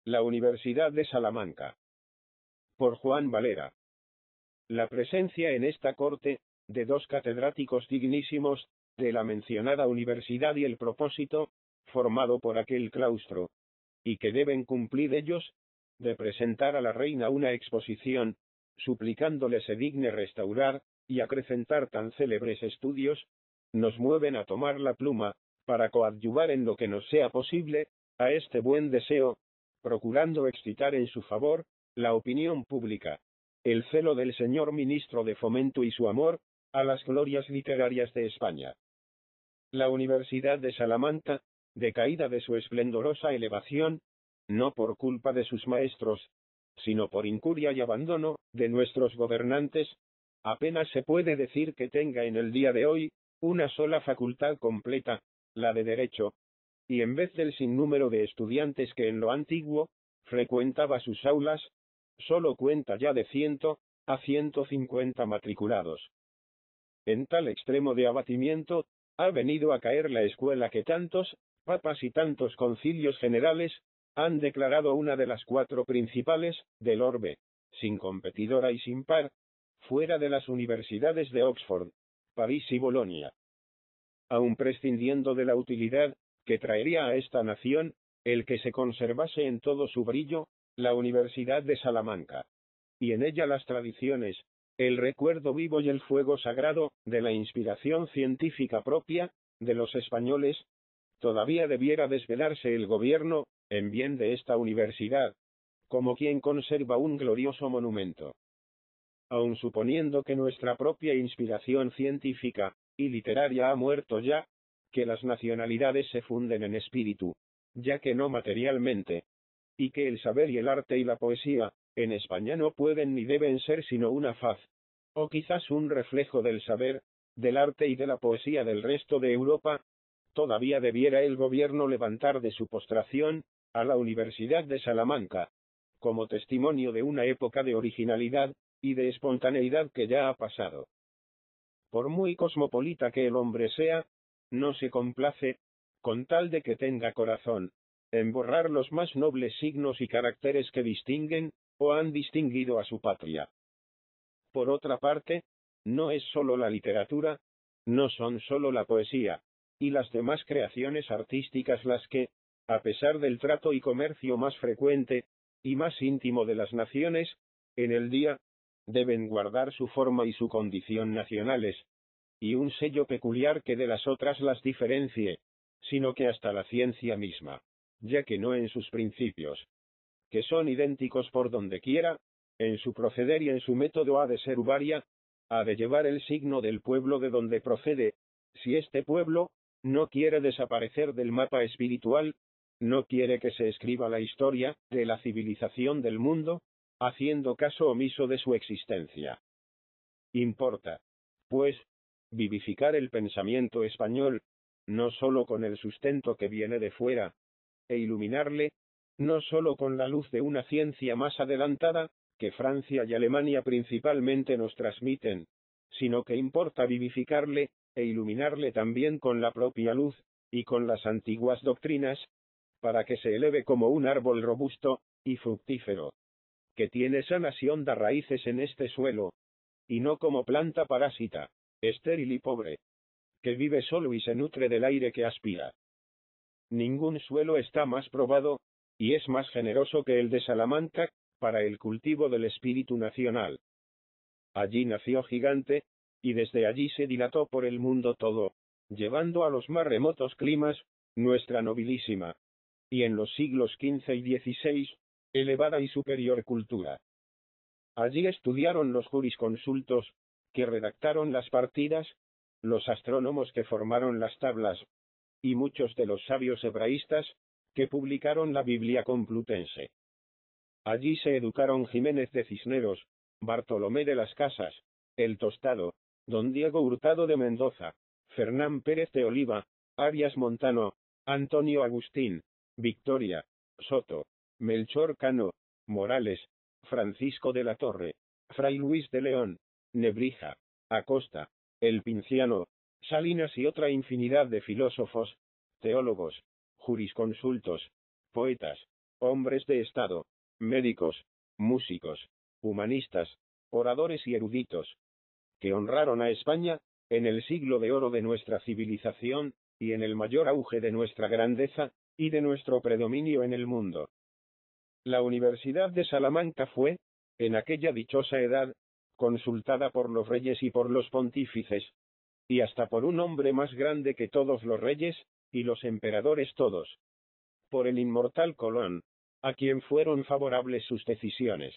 La Universidad de Salamanca. Por Juan Valera. La presencia en esta corte, de dos catedráticos dignísimos, de la mencionada universidad y el propósito, formado por aquel claustro, y que deben cumplir ellos, de presentar a la reina una exposición, suplicándole se digne restaurar, y acrecentar tan célebres estudios, nos mueven a tomar la pluma, para coadyuvar en lo que nos sea posible, a este buen deseo, procurando excitar en su favor, la opinión pública, el celo del señor ministro de Fomento y su amor, a las glorias literarias de España. La Universidad de Salamanca, decaída de su esplendorosa elevación, no por culpa de sus maestros, sino por incuria y abandono de nuestros gobernantes, apenas se puede decir que tenga en el día de hoy, una sola facultad completa, la de Derecho, y en vez del sinnúmero de estudiantes que en lo antiguo, frecuentaba sus aulas, solo cuenta ya de 100 a 150 matriculados. En tal extremo de abatimiento, ha venido a caer la escuela que tantos papas y tantos concilios generales han declarado una de las 4 principales del orbe, sin competidora y sin par, fuera de las universidades de Oxford, París y Bolonia. Aun prescindiendo de la utilidad que traería a esta nación el que se conservase en todo su brillo la Universidad de Salamanca, y en ella las tradiciones, el recuerdo vivo y el fuego sagrado de la inspiración científica propia de los españoles, todavía debiera desvelarse el gobierno en bien de esta universidad, como quien conserva un glorioso monumento. Aun suponiendo que nuestra propia inspiración científica y literaria ha muerto ya, que las nacionalidades se funden en espíritu, ya que no materialmente, y que el saber y el arte y la poesía, en España no pueden ni deben ser sino una faz, o quizás un reflejo del saber, del arte y de la poesía del resto de Europa, todavía debiera el gobierno levantar de su postración a la Universidad de Salamanca, como testimonio de una época de originalidad y de espontaneidad que ya ha pasado. Por muy cosmopolita que el hombre sea, no se complace, con tal de que tenga corazón, en borrar los más nobles signos y caracteres que distinguen, o han distinguido a su patria. Por otra parte, no es sólo la literatura, no son sólo la poesía, y las demás creaciones artísticas las que, a pesar del trato y comercio más frecuente, y más íntimo de las naciones, en el día, deben guardar su forma y su condición nacionales, y un sello peculiar que de las otras las diferencie, sino que hasta la ciencia misma, ya que no en sus principios, que son idénticos por donde quiera, en su proceder y en su método ha de ser varia, ha de llevar el signo del pueblo de donde procede, si este pueblo no quiere desaparecer del mapa espiritual, no quiere que se escriba la historia de la civilización del mundo, haciendo caso omiso de su existencia. Importa, pues, vivificar el pensamiento español, no sólo con el sustento que viene de fuera, e iluminarle, no sólo con la luz de una ciencia más adelantada, que Francia y Alemania principalmente nos transmiten, sino que importa vivificarle, e iluminarle también con la propia luz, y con las antiguas doctrinas, para que se eleve como un árbol robusto y fructífero, que tiene sanas y hondas raíces en este suelo, y no como planta parásita, estéril y pobre, que vive solo y se nutre del aire que aspira. Ningún suelo está más probado, y es más generoso que el de Salamanca, para el cultivo del espíritu nacional. Allí nació gigante, y desde allí se dilató por el mundo todo, llevando a los más remotos climas, nuestra nobilísima, y en los siglos XV y XVI, elevada y superior cultura. Allí estudiaron los jurisconsultos, que redactaron las partidas, los astrónomos que formaron las tablas, y muchos de los sabios hebraístas, que publicaron la Biblia Complutense. Allí se educaron Jiménez de Cisneros, Bartolomé de las Casas, El Tostado, don Diego Hurtado de Mendoza, Fernán Pérez de Oliva, Arias Montano, Antonio Agustín, Victoria, Soto, Melchor Cano, Morales, Francisco de la Torre, Fray Luis de León, Nebrija, Acosta, El Pinciano, Salinas y otra infinidad de filósofos, teólogos, jurisconsultos, poetas, hombres de Estado, médicos, músicos, humanistas, oradores y eruditos, que honraron a España, en el siglo de oro de nuestra civilización, y en el mayor auge de nuestra grandeza, y de nuestro predominio en el mundo. La Universidad de Salamanca fue, en aquella dichosa edad, consultada por los reyes y por los pontífices, y hasta por un hombre más grande que todos los reyes, y los emperadores todos, por el inmortal Colón, a quien fueron favorables sus decisiones.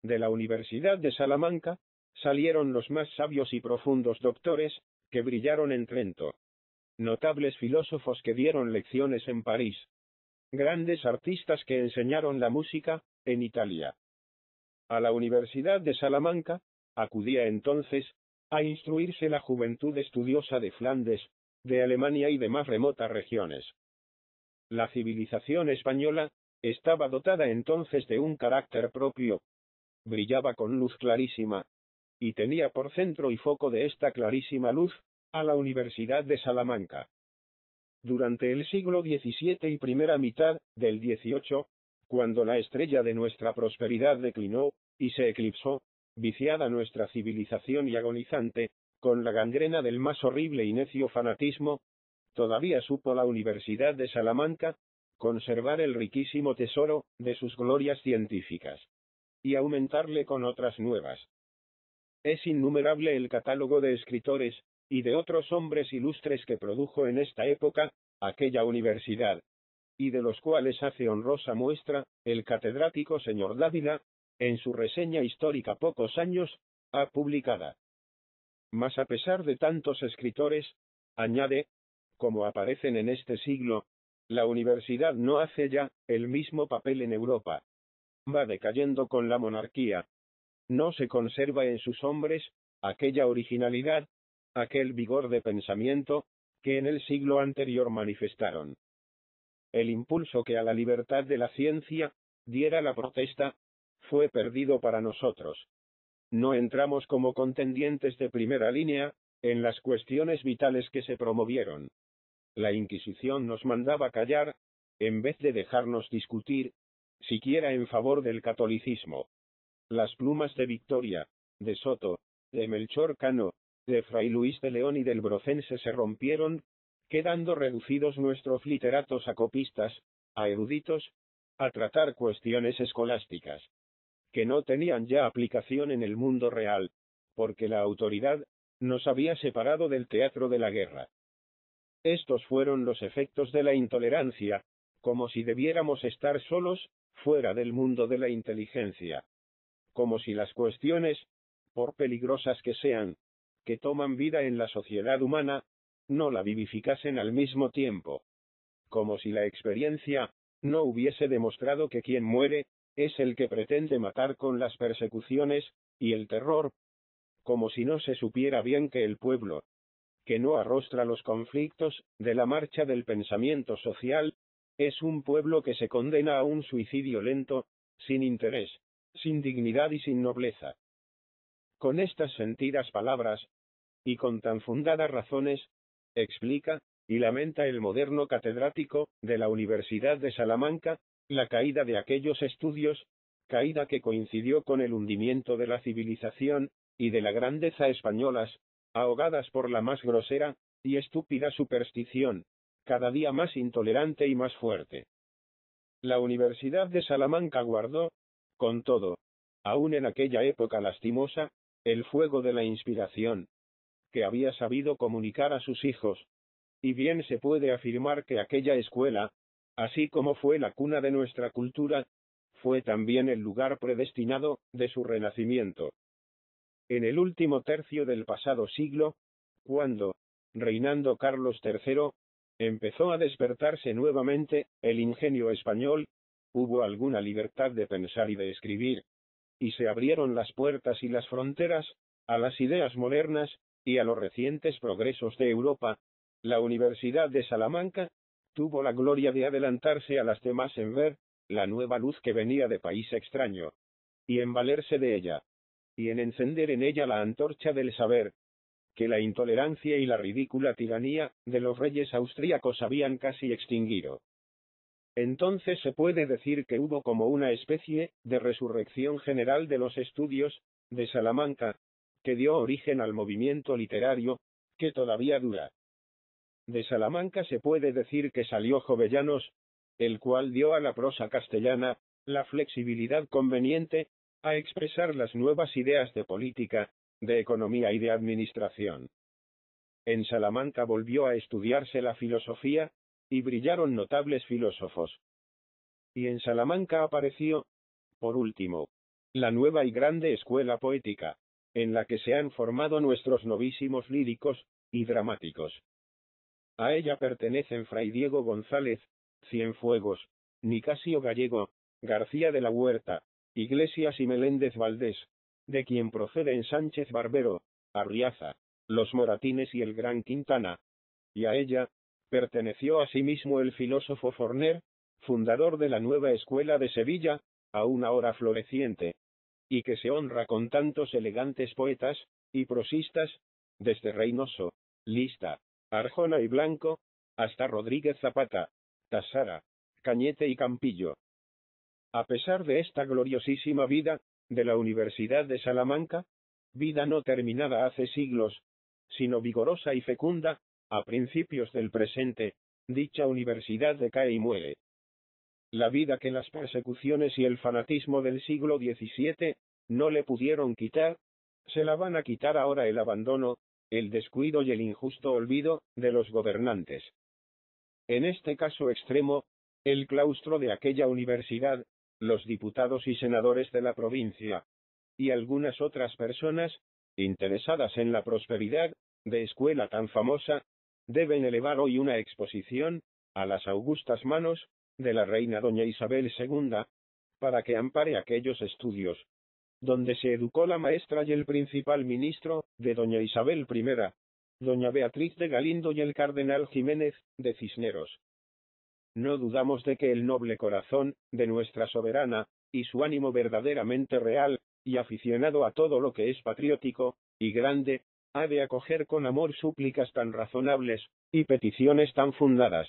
De la Universidad de Salamanca, salieron los más sabios y profundos doctores, que brillaron en Trento. Notables filósofos que dieron lecciones en París. Grandes artistas que enseñaron la música, en Italia. A la Universidad de Salamanca, acudía entonces, a instruirse la juventud estudiosa de Flandes, de Alemania y de más remotas regiones. La civilización española, estaba dotada entonces de un carácter propio. Brillaba con luz clarísima, y tenía por centro y foco de esta clarísima luz, a la Universidad de Salamanca. Durante el siglo XVII y primera mitad del XVIII, cuando la estrella de nuestra prosperidad declinó, y se eclipsó, viciada nuestra civilización y agonizante, con la gangrena del más horrible y necio fanatismo, todavía supo la Universidad de Salamanca conservar el riquísimo tesoro de sus glorias científicas, y aumentarle con otras nuevas. Es innumerable el catálogo de escritores, y de otros hombres ilustres que produjo en esta época, aquella universidad, y de los cuales hace honrosa muestra, el catedrático señor Dávila, en su reseña histórica pocos años, ha publicada. Mas a pesar de tantos escritores, añade, como aparecen en este siglo, la universidad no hace ya el mismo papel en Europa. Va decayendo con la monarquía. No se conserva en sus hombres aquella originalidad, aquel vigor de pensamiento, que en el siglo anterior manifestaron. El impulso que a la libertad de la ciencia diera la protesta, fue perdido para nosotros. No entramos como contendientes de primera línea, en las cuestiones vitales que se promovieron. La Inquisición nos mandaba callar, en vez de dejarnos discutir, siquiera en favor del catolicismo. Las plumas de Victoria, de Soto, de Melchor Cano, de Fray Luis de León y del Brocense se rompieron, quedando reducidos nuestros literatos a copistas, a eruditos, a tratar cuestiones escolásticas, que no tenían ya aplicación en el mundo real, porque la autoridad nos había separado del teatro de la guerra. Estos fueron los efectos de la intolerancia, como si debiéramos estar solos, fuera del mundo de la inteligencia. Como si las cuestiones, por peligrosas que sean, que toman vida en la sociedad humana, no la vivificasen al mismo tiempo. Como si la experiencia no hubiese demostrado que quien muere es el que pretende matar con las persecuciones y el terror. Como si no se supiera bien que el pueblo, que no arrostra los conflictos de la marcha del pensamiento social, es un pueblo que se condena a un suicidio lento, sin interés, sin dignidad y sin nobleza. Con estas sentidas palabras, y con tan fundadas razones, explica y lamenta el moderno catedrático de la Universidad de Salamanca, la caída de aquellos estudios, caída que coincidió con el hundimiento de la civilización y de la grandeza españolas, ahogadas por la más grosera y estúpida superstición, cada día más intolerante y más fuerte. La Universidad de Salamanca guardó, con todo, aún en aquella época lastimosa, el fuego de la inspiración, que había sabido comunicar a sus hijos, y bien se puede afirmar que aquella escuela, así como fue la cuna de nuestra cultura, fue también el lugar predestinado de su renacimiento. En el último tercio del pasado siglo, cuando, reinando Carlos III, empezó a despertarse nuevamente el ingenio español, hubo alguna libertad de pensar y de escribir, y se abrieron las puertas y las fronteras a las ideas modernas y a los recientes progresos de Europa. La Universidad de Salamanca tuvo la gloria de adelantarse a las demás en ver la nueva luz que venía de país extraño, y en valerse de ella, y en encender en ella la antorcha del saber, que la intolerancia y la ridícula tiranía de los reyes austríacos habían casi extinguido. Entonces se puede decir que hubo como una especie de resurrección general de los estudios de Salamanca, que dio origen al movimiento literario, que todavía dura. De Salamanca se puede decir que salió Jovellanos, el cual dio a la prosa castellana la flexibilidad conveniente a expresar las nuevas ideas de política, de economía y de administración. En Salamanca volvió a estudiarse la filosofía, y brillaron notables filósofos. Y en Salamanca apareció, por último, la nueva y grande escuela poética, en la que se han formado nuestros novísimos líricos y dramáticos. A ella pertenecen Fray Diego González, Cienfuegos, Nicasio Gallego, García de la Huerta, Iglesias y Meléndez Valdés, de quien proceden Sánchez Barbero, Arriaza, los Moratines y el Gran Quintana, y a ella perteneció asimismo el filósofo Forner, fundador de la nueva escuela de Sevilla, aún ahora floreciente, y que se honra con tantos elegantes poetas y prosistas, desde Reynoso, Lista, Arjona y Blanco, hasta Rodríguez Zapata, Tasara, Cañete y Campillo. A pesar de esta gloriosísima vida de la Universidad de Salamanca, vida no terminada hace siglos, sino vigorosa y fecunda, a principios del presente, dicha universidad decae y muere. La vida que las persecuciones y el fanatismo del siglo XVII no le pudieron quitar, se la van a quitar ahora el abandono, el descuido y el injusto olvido de los gobernantes. En este caso extremo, el claustro de aquella universidad, los diputados y senadores de la provincia, y algunas otras personas, interesadas en la prosperidad de escuela tan famosa, deben elevar hoy una exposición a las augustas manos de la reina doña Isabel II, para que ampare aquellos estudios, donde se educó la maestra y el principal ministro de doña Isabel I, doña Beatriz de Galindo y el cardenal Jiménez de Cisneros. No dudamos de que el noble corazón de nuestra soberana, y su ánimo verdaderamente real, y aficionado a todo lo que es patriótico y grande, ha de acoger con amor súplicas tan razonables, y peticiones tan fundadas.